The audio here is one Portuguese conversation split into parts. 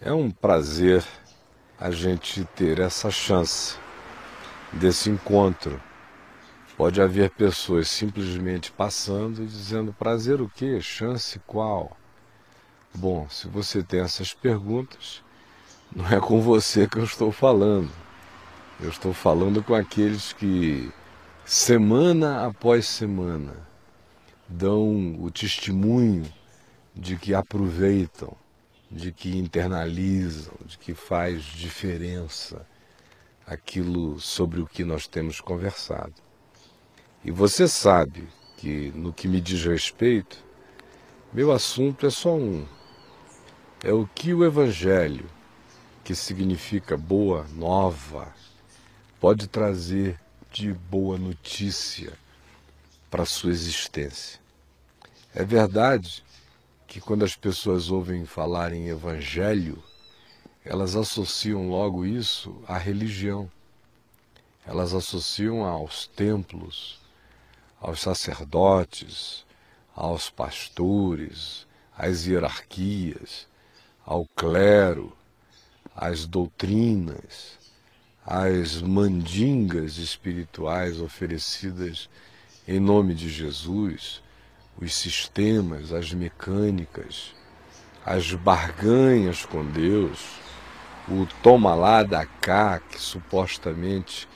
É um prazer a gente ter essa chance desse encontro. Pode haver pessoas simplesmente passando e dizendo: prazer o quê? Chance qual? Bom, se você tem essas perguntas, não é com você que eu estou falando. Eu estou falando com aqueles que, semana após semana, dão o testemunho de que aproveitam, de que internalizam, de que faz diferença aquilo sobre o que nós temos conversado. E você sabe que, no que me diz respeito, meu assunto é só um. É o que o Evangelho, que significa boa nova, pode trazer de boa notícia para a sua existência. É verdade que quando as pessoas ouvem falar em Evangelho, elas associam logo isso à religião. Elas associam aos templos, aos sacerdotes, aos pastores, às hierarquias, ao clero, às doutrinas, às mandingas espirituais oferecidas em nome de Jesus, os sistemas, as mecânicas, as barganhas com Deus, o toma lá dá cá, que supostamente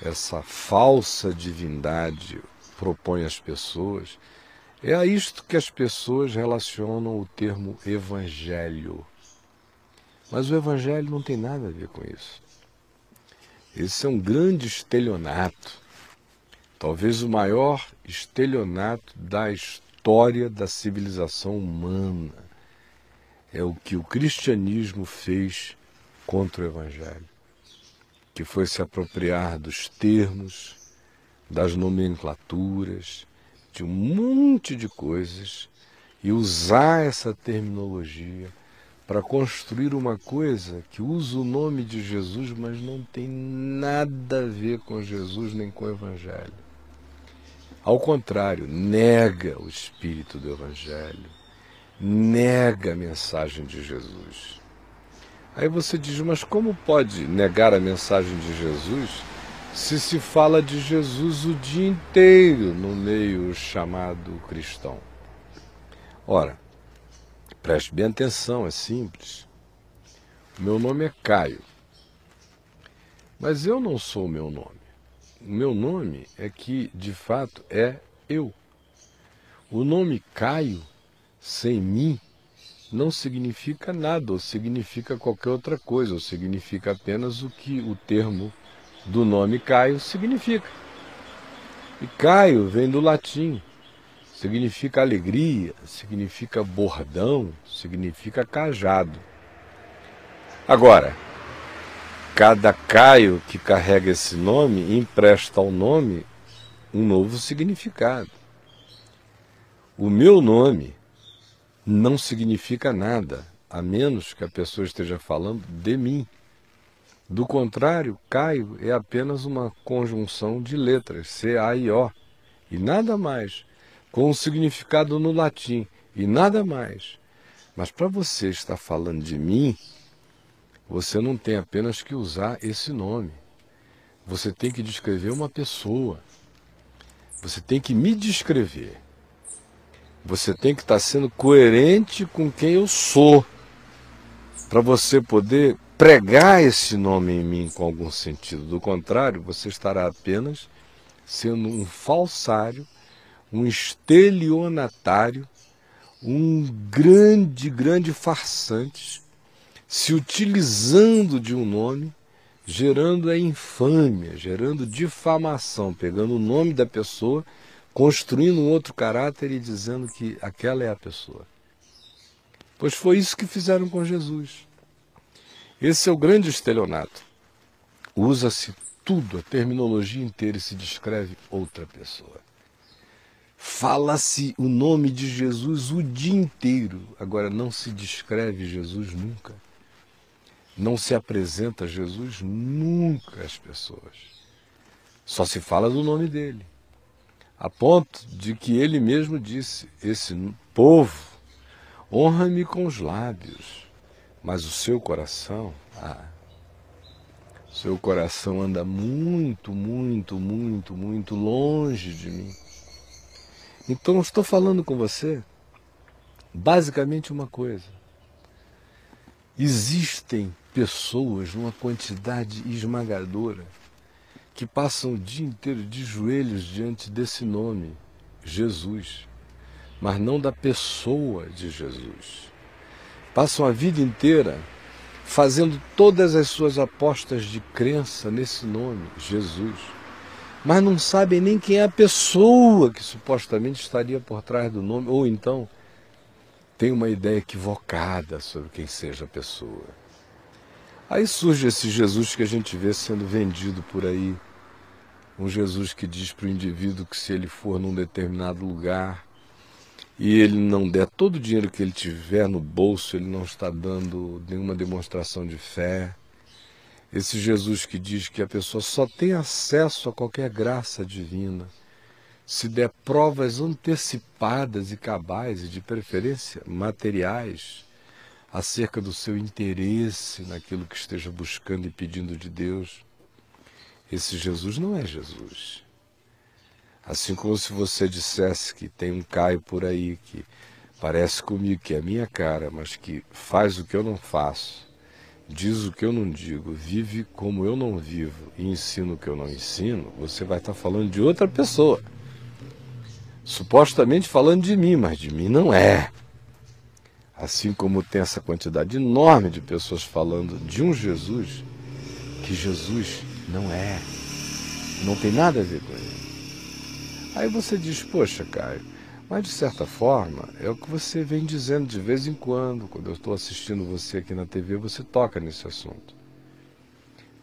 essa falsa divindade propõe às pessoas. É a isto que as pessoas relacionam o termo evangelho. Mas o evangelho não tem nada a ver com isso. Esse é um grande estelionato, talvez o maior estelionato da história da civilização humana. É o que o cristianismo fez contra o evangelho, que foi se apropriar dos termos, das nomenclaturas, de um monte de coisas e usar essa terminologia para construir uma coisa que usa o nome de Jesus, mas não tem nada a ver com Jesus nem com o Evangelho. Ao contrário, nega o espírito do Evangelho, nega a mensagem de Jesus. Aí você diz: mas como pode negar a mensagem de Jesus se fala de Jesus o dia inteiro no meio chamado cristão? Ora, preste bem atenção, é simples. Meu nome é Caio, mas eu não sou o meu nome. O meu nome é que, de fato, é eu. O nome Caio, sem mim, não significa nada, ou significa qualquer outra coisa, ou significa apenas o que o termo do nome Caio significa. E Caio vem do latim, significa alegria, significa bordão, significa cajado. Agora, cada Caio que carrega esse nome empresta ao nome um novo significado. O meu nome não significa nada, a menos que a pessoa esteja falando de mim. Do contrário, Caio é apenas uma conjunção de letras, C-A-I-O, e nada mais, com um significado no latim, e nada mais. Mas para você estar falando de mim, você não tem apenas que usar esse nome. Você tem que descrever uma pessoa. Você tem que me descrever. Você tem que estar sendo coerente com quem eu sou, para você poder pregar esse nome em mim com algum sentido. Do contrário, você estará apenas sendo um falsário, um estelionatário, um grande farsante, se utilizando de um nome, gerando a infâmia, gerando difamação, pegando o nome da pessoa, construindo um outro caráter e dizendo que aquela é a pessoa. Pois foi isso que fizeram com Jesus. Esse é o grande estelionato. Usa-se tudo, a terminologia inteira, e se descreve outra pessoa. Fala-se o nome de Jesus o dia inteiro, agora não se descreve Jesus nunca. Não se apresenta Jesus nunca às pessoas. Só se fala do nome dele. A ponto de que ele mesmo disse: esse povo honra-me com os lábios, Mas o seu coração anda muito, muito, muito, muito longe de mim. Então eu estou falando com você basicamente uma coisa. Existem pessoas numa quantidade esmagadora que passam o dia inteiro de joelhos diante desse nome, Jesus, mas não da pessoa de Jesus. Passam a vida inteira fazendo todas as suas apostas de crença nesse nome, Jesus, mas não sabem nem quem é a pessoa que supostamente estaria por trás do nome, ou então tem uma ideia equivocada sobre quem seja a pessoa. Aí surge esse Jesus que a gente vê sendo vendido por aí, um Jesus que diz para o indivíduo que se ele for num determinado lugar e ele não der todo o dinheiro que ele tiver no bolso, ele não está dando nenhuma demonstração de fé. Esse Jesus que diz que a pessoa só tem acesso a qualquer graça divina se der provas antecipadas e cabais, e de preferência materiais, acerca do seu interesse naquilo que esteja buscando e pedindo de Deus. Esse Jesus não é Jesus. Assim como se você dissesse que tem um Caio por aí que parece comigo, que é a minha cara, mas que faz o que eu não faço, diz o que eu não digo, vive como eu não vivo e ensina o que eu não ensino, você vai estar falando de outra pessoa. Supostamente falando de mim, mas de mim não é. Assim como tem essa quantidade enorme de pessoas falando de um Jesus, que Jesus não é. Não tem nada a ver com ele. Aí você diz, poxa, Caio, mas de certa forma é o que você vem dizendo de vez em quando eu estou assistindo você aqui na TV, você toca nesse assunto.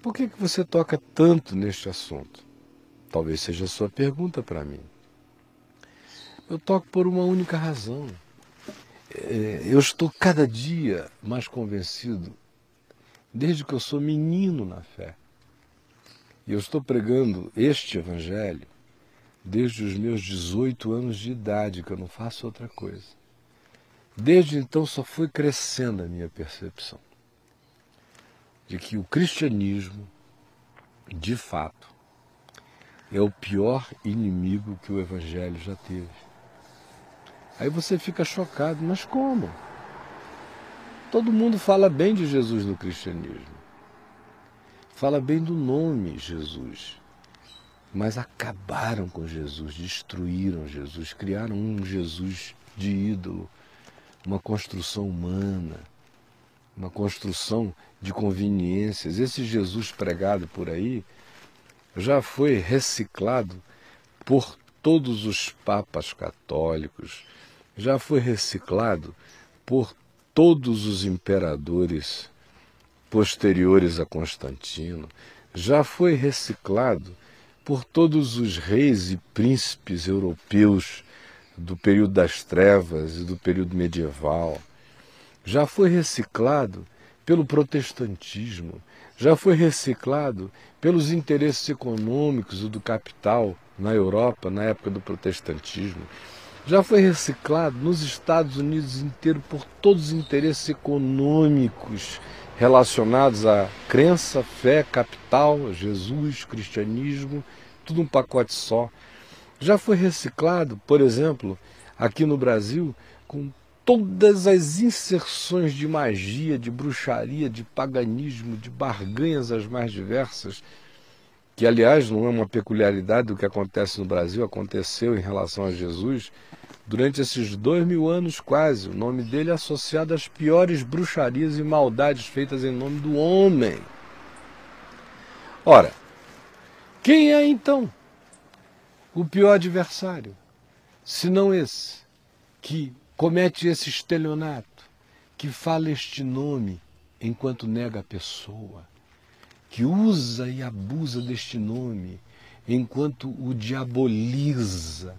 Por que você toca tanto neste assunto? Talvez seja a sua pergunta para mim. Eu toco por uma única razão. Eu estou cada dia mais convencido, desde que eu sou menino na fé. E eu estou pregando este evangelho desde os meus 18 anos de idade, que eu não faço outra coisa. Desde então só foi crescendo a minha percepção de que o cristianismo, de fato, é o pior inimigo que o evangelho já teve. Aí você fica chocado, mas como? Todo mundo fala bem de Jesus no cristianismo. Fala bem do nome Jesus. Mas acabaram com Jesus, destruíram Jesus, criaram um Jesus de ídolo, uma construção humana, uma construção de conveniências. Esse Jesus pregado por aí já foi reciclado por todos os papas católicos, já foi reciclado por todos os imperadores posteriores a Constantino, já foi reciclado por todos os reis e príncipes europeus do período das trevas e do período medieval. Já foi reciclado pelo protestantismo, já foi reciclado pelos interesses econômicos e do capital na Europa, na época do protestantismo. Já foi reciclado nos Estados Unidos inteiro por todos os interesses econômicos relacionados à crença, fé, capital, Jesus, cristianismo, tudo um pacote só. Já foi reciclado, por exemplo, aqui no Brasil, com todas as inserções de magia, de bruxaria, de paganismo, de barganhas as mais diversas, que, aliás, não é uma peculiaridade do que acontece no Brasil, aconteceu em relação a Jesus durante esses 2000 anos quase. O nome dele é associado às piores bruxarias e maldades feitas em nome do homem. Ora, quem é então o pior adversário, se não esse, que comete esse estelionato, que fala este nome enquanto nega a pessoa, que usa e abusa deste nome enquanto o diaboliza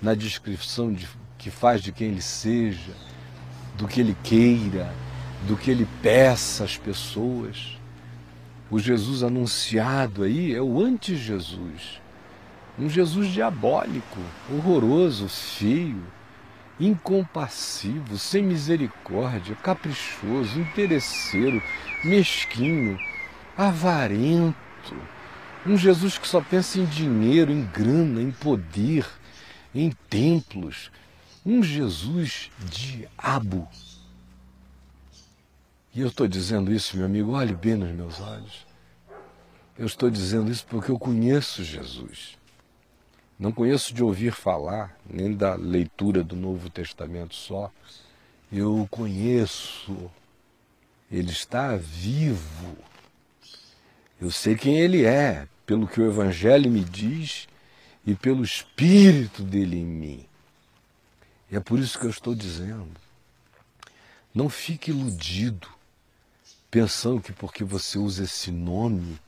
na descrição que faz de quem ele seja, do que ele queira, do que ele peça às pessoas. O Jesus anunciado aí é o anti-Jesus, um Jesus diabólico, horroroso, feio, incompassivo, sem misericórdia, caprichoso, interesseiro, mesquinho, avarento. Um Jesus que só pensa em dinheiro, em grana, em poder, em templos. Um Jesus diabo. E eu estou dizendo isso, meu amigo, olhe bem nos meus olhos. Eu estou dizendo isso porque eu conheço Jesus. Não conheço de ouvir falar, nem da leitura do Novo Testamento só. Eu o conheço. Ele está vivo. Eu sei quem ele é, pelo que o Evangelho me diz e pelo Espírito dele em mim. E é por isso que eu estou dizendo. Não fique iludido, pensando que porque você usa esse nome,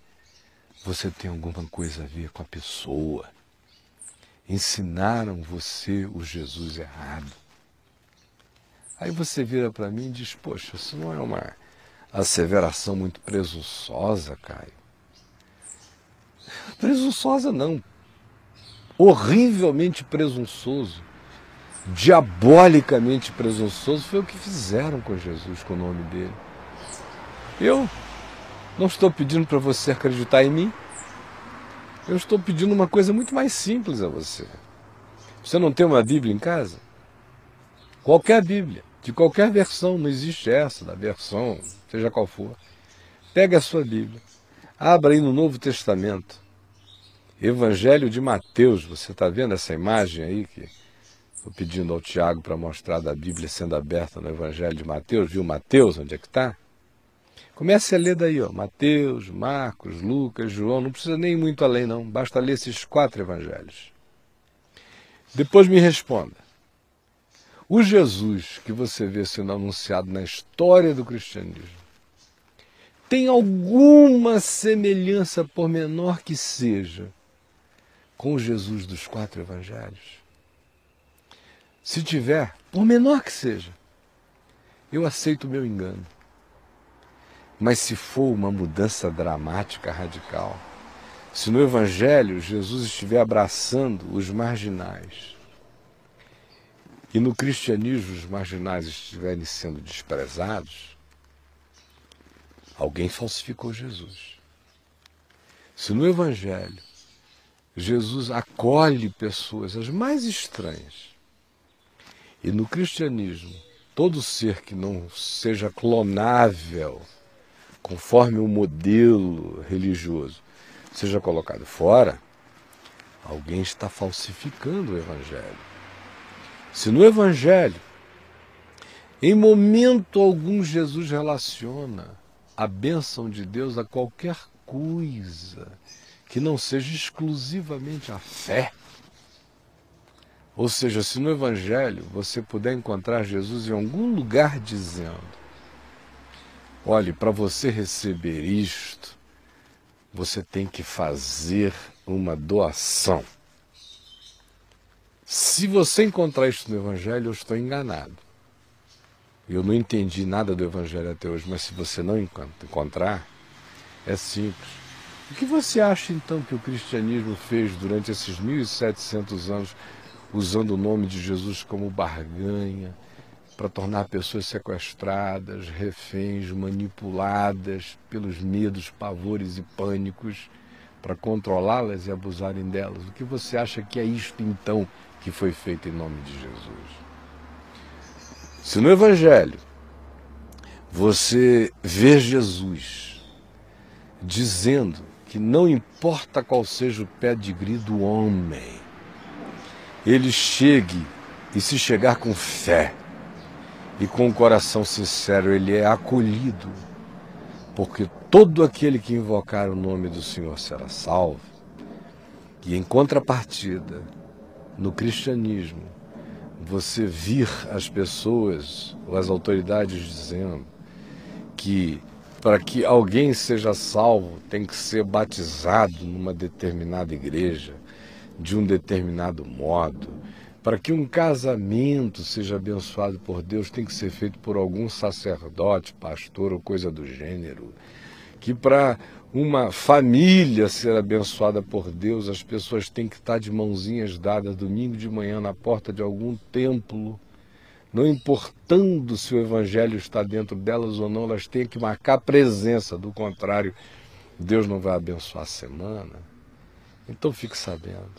você tem alguma coisa a ver com a pessoa. Ensinaram você o Jesus errado. Aí você vira para mim e diz, poxa, isso não é uma asseveração muito presunçosa, Caio? Presunçosa não. Horrivelmente presunçoso. Diabolicamente presunçoso foi o que fizeram com Jesus, com o nome dele. Eu não estou pedindo para você acreditar em mim. Eu estou pedindo uma coisa muito mais simples a você. Você não tem uma Bíblia em casa? Qualquer Bíblia, de qualquer versão, não existe essa, da versão, seja qual for. Pega a sua Bíblia, abra aí no Novo Testamento, Evangelho de Mateus. Você está vendo essa imagem aí que estou pedindo ao Tiago para mostrar da Bíblia sendo aberta no Evangelho de Mateus? Viu Mateus, onde é que está? Comece a ler daí, ó, Mateus, Marcos, Lucas, João, não precisa nem ir muito além não, basta ler esses 4 evangelhos. Depois me responda, o Jesus que você vê sendo anunciado na história do cristianismo, tem alguma semelhança, por menor que seja, com o Jesus dos 4 evangelhos? Se tiver, por menor que seja, eu aceito o meu engano. Mas se for uma mudança dramática, radical, se no Evangelho Jesus estiver abraçando os marginais e no cristianismo os marginais estiverem sendo desprezados, alguém falsificou Jesus. Se no Evangelho Jesus acolhe pessoas as mais estranhas e no cristianismo todo ser que não seja clonável conforme o modelo religioso seja colocado fora, alguém está falsificando o Evangelho. Se no Evangelho, em momento algum, Jesus relaciona a bênção de Deus a qualquer coisa que não seja exclusivamente a fé, ou seja, se no Evangelho você puder encontrar Jesus em algum lugar dizendo, olhe, para você receber isto, você tem que fazer uma doação. Se você encontrar isso no Evangelho, eu estou enganado. Eu não entendi nada do Evangelho até hoje, mas se você não encontrar, é simples. O que você acha então que o cristianismo fez durante esses 1700 anos, usando o nome de Jesus como barganha, para tornar pessoas sequestradas, reféns, manipuladas pelos medos, pavores e pânicos, para controlá-las e abusarem delas? O que você acha que é isto, então, que foi feito em nome de Jesus? Se no Evangelho você vê Jesus dizendo que não importa qual seja o pedigree do homem, ele chegue e se chegar com fé, e com o coração sincero ele é acolhido, porque todo aquele que invocar o nome do Senhor será salvo. E em contrapartida, no cristianismo, você vir as pessoas, ou as autoridades dizendo que para que alguém seja salvo tem que ser batizado numa determinada igreja, de um determinado modo. Para que um casamento seja abençoado por Deus, tem que ser feito por algum sacerdote, pastor ou coisa do gênero. Que para uma família ser abençoada por Deus, as pessoas têm que estar de mãozinhas dadas domingo de manhã na porta de algum templo não importando se o evangelho está dentro delas ou não, elas têm que marcar presença, do contrário, Deus não vai abençoar a semana. Então fique sabendo,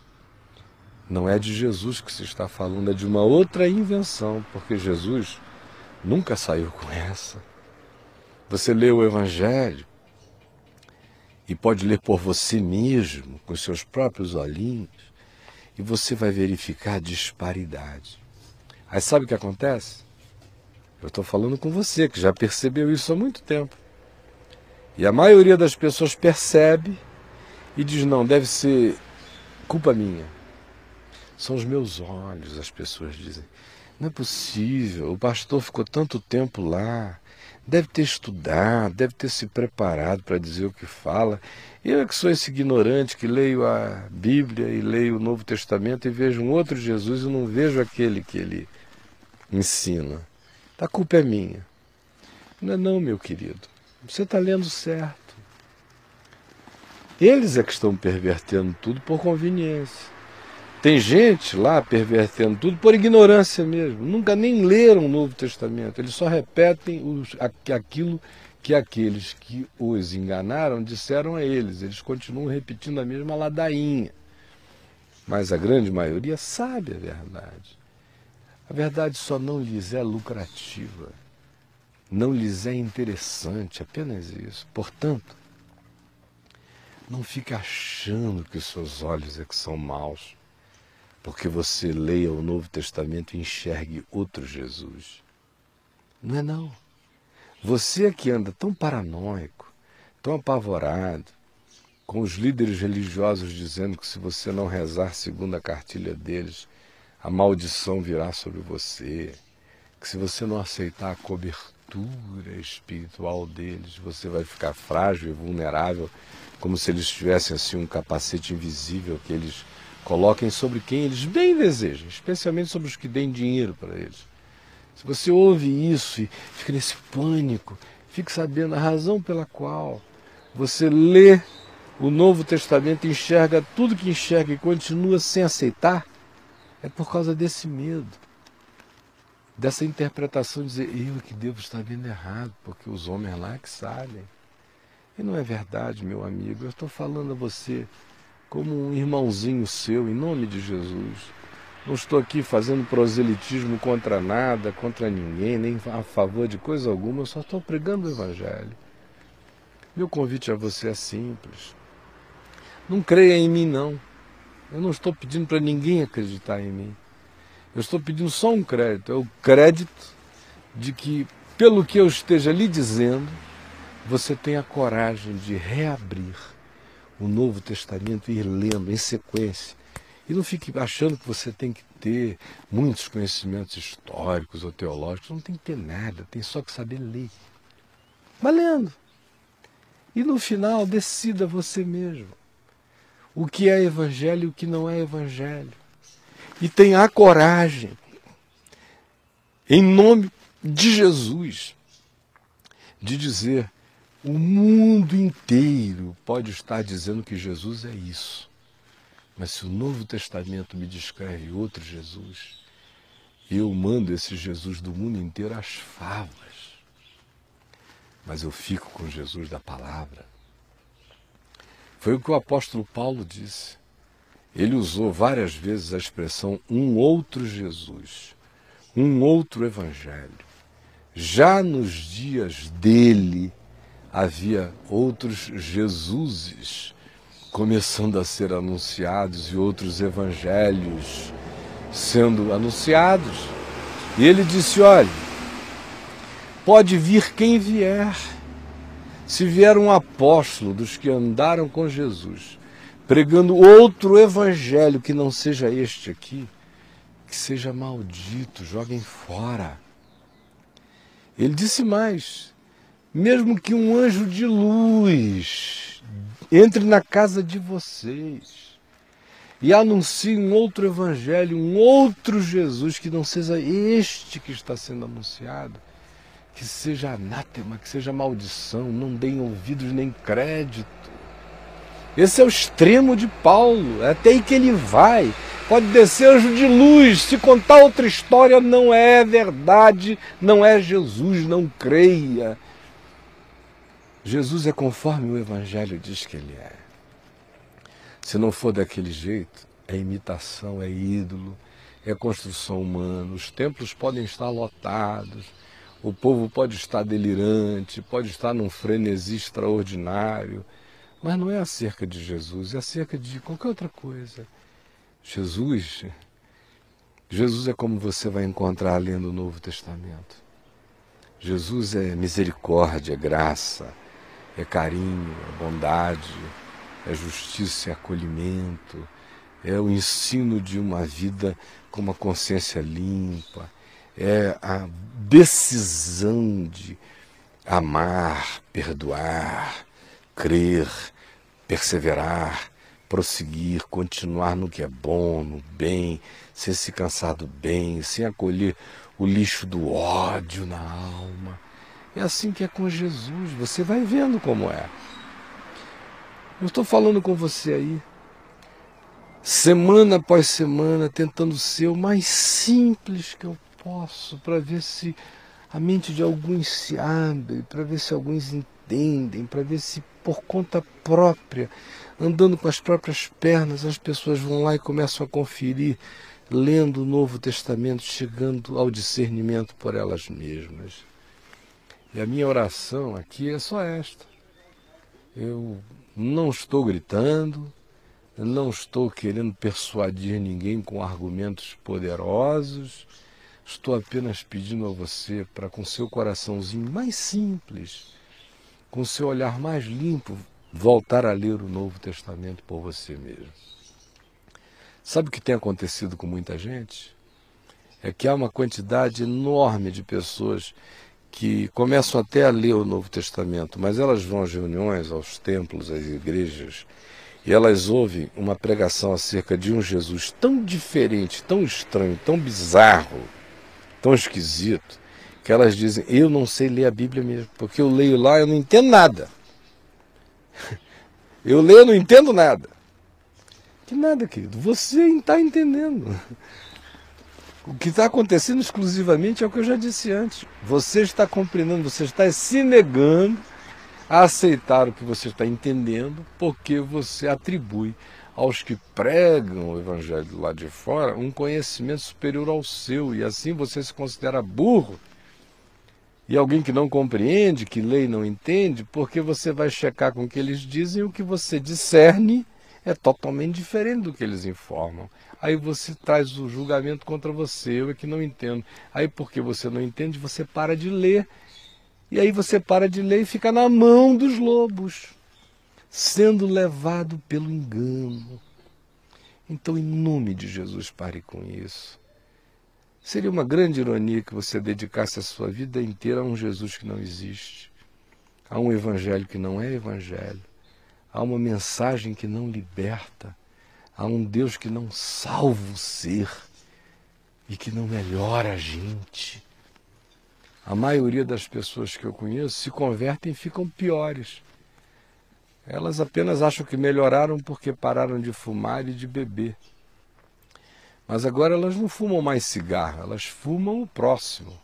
não é de Jesus que se está falando, é de uma outra invenção, porque Jesus nunca saiu com essa. Você lê o evangelho e pode ler por você mesmo, com seus próprios olhinhos, e você vai verificar disparidade. Aí sabe o que acontece? Eu estou falando com você, que já percebeu isso há muito tempo. E a maioria das pessoas percebe e diz, não, deve ser culpa minha. São os meus olhos, as pessoas dizem. Não é possível, o pastor ficou tanto tempo lá, deve ter estudado, deve ter se preparado para dizer o que fala. Eu é que sou esse ignorante que leio a Bíblia e leio o Novo Testamento e vejo um outro Jesus e não vejo aquele que ele ensina. A culpa é minha. Não é não, meu querido. Você está lendo certo. Eles é que estão pervertendo tudo por conveniência. Tem gente lá pervertendo tudo por ignorância mesmo. Nunca nem leram o Novo Testamento. Eles só repetem aquilo que aqueles que os enganaram disseram a eles. Eles continuam repetindo a mesma ladainha. Mas a grande maioria sabe a verdade. A verdade só não lhes é lucrativa. Não lhes é interessante, apenas isso. Portanto, não fique achando que os seus olhos é que são maus, porque você leia o Novo Testamento e enxergue outro Jesus. Não é não. Você é que anda tão paranoico, tão apavorado, com os líderes religiosos dizendo que se você não rezar segundo a cartilha deles, a maldição virá sobre você, que se você não aceitar a cobertura espiritual deles, você vai ficar frágil e vulnerável, como se eles tivessem assim um capacete invisível que eles coloquem sobre quem eles bem desejam, especialmente sobre os que deem dinheiro para eles. Se você ouve isso e fica nesse pânico, fique sabendo a razão pela qual você lê o Novo Testamento, enxerga tudo que enxerga e continua sem aceitar, é por causa desse medo, dessa interpretação de dizer, eu que devo estar vendo errado, porque os homens lá que sabem. E não é verdade, meu amigo, eu estou falando a você como um irmãozinho seu, em nome de Jesus. Não estou aqui fazendo proselitismo contra nada, contra ninguém, nem a favor de coisa alguma, eu só estou pregando o Evangelho. Meu convite a você é simples. Não creia em mim, não. Eu não estou pedindo para ninguém acreditar em mim. Eu estou pedindo só um crédito. É o crédito de que, pelo que eu esteja lhe dizendo, você tenha coragem de reabrir o Novo Testamento e ir lendo em sequência. E não fique achando que você tem que ter muitos conhecimentos históricos ou teológicos. Não tem que ter nada, tem só que saber ler. Vai lendo. E no final, decida você mesmo o que é evangelho e o que não é evangelho. E tenha a coragem, em nome de Jesus, de dizer, o mundo inteiro pode estar dizendo que Jesus é isso. Mas se o Novo Testamento me descreve outro Jesus, eu mando esse Jesus do mundo inteiro às favas. Mas eu fico com Jesus da palavra. Foi o que o apóstolo Paulo disse. Ele usou várias vezes a expressão um outro Jesus, um outro evangelho. Já nos dias dele havia outros Jesuses começando a ser anunciados e outros evangelhos sendo anunciados. E ele disse, olha, pode vir quem vier. Se vier um apóstolo dos que andaram com Jesus, pregando outro evangelho que não seja este aqui, que seja maldito, joguem fora. Ele disse mais, mesmo que um anjo de luz entre na casa de vocês e anuncie um outro evangelho, um outro Jesus que não seja este que está sendo anunciado, que seja anátema, que seja maldição, não deem ouvidos nem crédito. Esse é o extremo de Paulo, é até aí que ele vai. Pode descer anjo de luz, se contar outra história não é verdade, não é Jesus, não creia. Jesus é conforme o Evangelho diz que ele é. Se não for daquele jeito, é imitação, é ídolo, é construção humana. Os templos podem estar lotados, o povo pode estar delirante, pode estar num frenesi extraordinário, mas não é acerca de Jesus, é acerca de qualquer outra coisa. Jesus é como você vai encontrar lendo o Novo Testamento. Jesus é misericórdia, é graça, é carinho, é bondade, é justiça, é acolhimento, é o ensino de uma vida com uma consciência limpa, é a decisão de amar, perdoar, crer, perseverar, prosseguir, continuar no que é bom, no bem, sem se cansar do bem, sem acolher o lixo do ódio na alma. É assim que é com Jesus, você vai vendo como é. Eu estou falando com você aí, semana após semana, tentando ser o mais simples que eu posso, para ver se a mente de alguns se abre, para ver se alguns entendem, para ver se por conta própria, andando com as próprias pernas, as pessoas vão lá e começam a conferir, lendo o Novo Testamento, chegando ao discernimento por elas mesmas. E a minha oração aqui é só esta. Eu não estou gritando, não estou querendo persuadir ninguém com argumentos poderosos, estou apenas pedindo a você para, com seu coraçãozinho mais simples, com seu olhar mais limpo, voltar a ler o Novo Testamento por você mesmo. Sabe o que tem acontecido com muita gente? É que há uma quantidade enorme de pessoas que começam até a ler o Novo Testamento, mas elas vão às reuniões, aos templos, às igrejas, e elas ouvem uma pregação acerca de um Jesus tão diferente, tão estranho, tão bizarro, tão esquisito, que elas dizem, eu não sei ler a Bíblia mesmo, porque eu leio lá e eu não entendo nada. Eu leio e não entendo nada. Que nada, querido, você está entendendo. O que está acontecendo exclusivamente é o que eu já disse antes. Você está compreendendo, você está se negando a aceitar o que você está entendendo, porque você atribui aos que pregam o Evangelho lá de fora um conhecimento superior ao seu, e assim você se considera burro e alguém que não compreende, que lê e não entende, porque você vai checar com o que eles dizem e o que você discerne é totalmente diferente do que eles informam. Aí você traz o julgamento contra você, eu é que não entendo. Aí porque você não entende, você para de ler. E aí você para de ler e fica na mão dos lobos, sendo levado pelo engano. Então, em nome de Jesus, pare com isso. Seria uma grande ironia que você dedicasse a sua vida inteira a um Jesus que não existe, a um evangelho que não é evangelho, a uma mensagem que não liberta, a um Deus que não salva o ser e que não melhora a gente. A maioria das pessoas que eu conheço se convertem e ficam piores. Elas apenas acham que melhoraram porque pararam de fumar e de beber. Mas agora elas não fumam mais cigarro, elas fumam o próximo.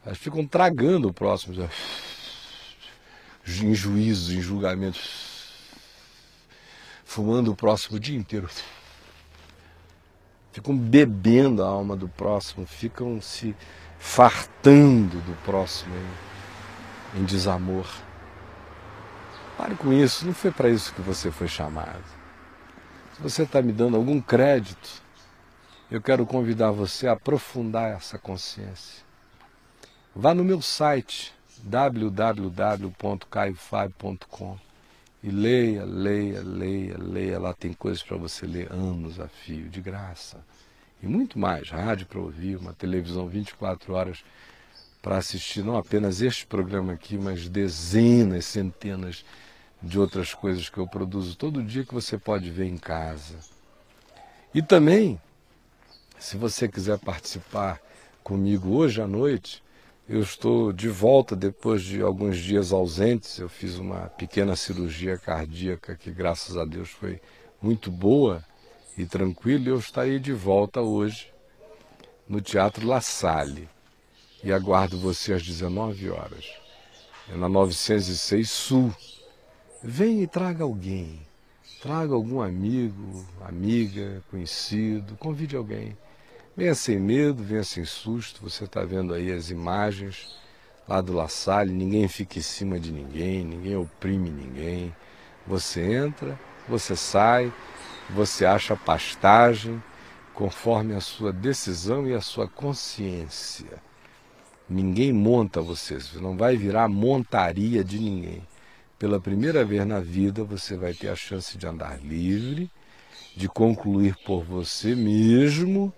Elas ficam tragando o próximo. Em juízo, em julgamento. Fumando o próximo o dia inteiro. Ficam bebendo a alma do próximo, ficam se fartando do próximo em desamor. Pare com isso, não foi para isso que você foi chamado. Se você está me dando algum crédito, eu quero convidar você a aprofundar essa consciência. Vá no meu site, www.caiofabio.com, e leia. Lá tem coisas para você ler anos a fio, de graça. E muito mais, rádio para ouvir, uma televisão 24 horas para assistir não apenas este programa aqui, mas dezenas, centenas de outras coisas que eu produzo todo dia que você pode ver em casa. E também, se você quiser participar comigo hoje à noite, Eu estou de volta depois de alguns dias ausentes. Eu fiz uma pequena cirurgia cardíaca que, graças a Deus, foi muito boa e tranquila. Eu estarei de volta hoje no Teatro La Salle e aguardo você às 19 horas. É na 906 Sul. Venha e traga alguém. Traga algum amigo, amiga, conhecido, convide alguém. Venha sem medo, venha sem susto. Você está vendo aí as imagens lá do La Salle. Ninguém fica em cima de ninguém, ninguém oprime ninguém. Você entra, você sai, você acha pastagem conforme a sua decisão e a sua consciência. Ninguém monta você não vai virar montaria de ninguém. Pela primeira vez na vida você vai ter a chance de andar livre, de concluir por você mesmo,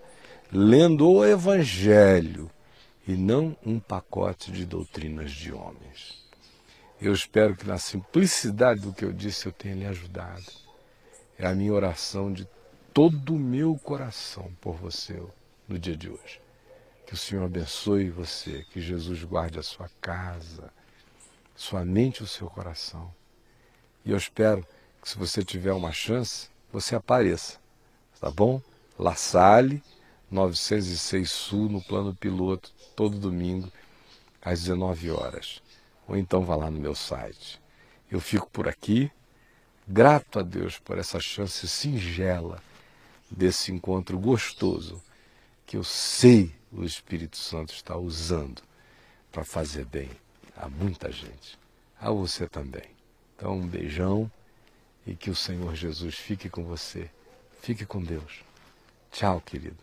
lendo o Evangelho e não um pacote de doutrinas de homens. Eu espero que na simplicidade do que eu disse eu tenha lhe ajudado. É a minha oração de todo o meu coração por você no dia de hoje. Que o Senhor abençoe você, que Jesus guarde a sua casa, sua mente e o seu coração. E eu espero que, se você tiver uma chance, você apareça, tá bom? La Salle, 906 Sul, no plano piloto, todo domingo, às 19 horas. Ou então vá lá no meu site. Eu fico por aqui, grato a Deus por essa chance singela desse encontro gostoso que eu sei o Espírito Santo está usando para fazer bem a muita gente, a você também. Então, um beijão e que o Senhor Jesus fique com você. Fique com Deus. Tchau, querido.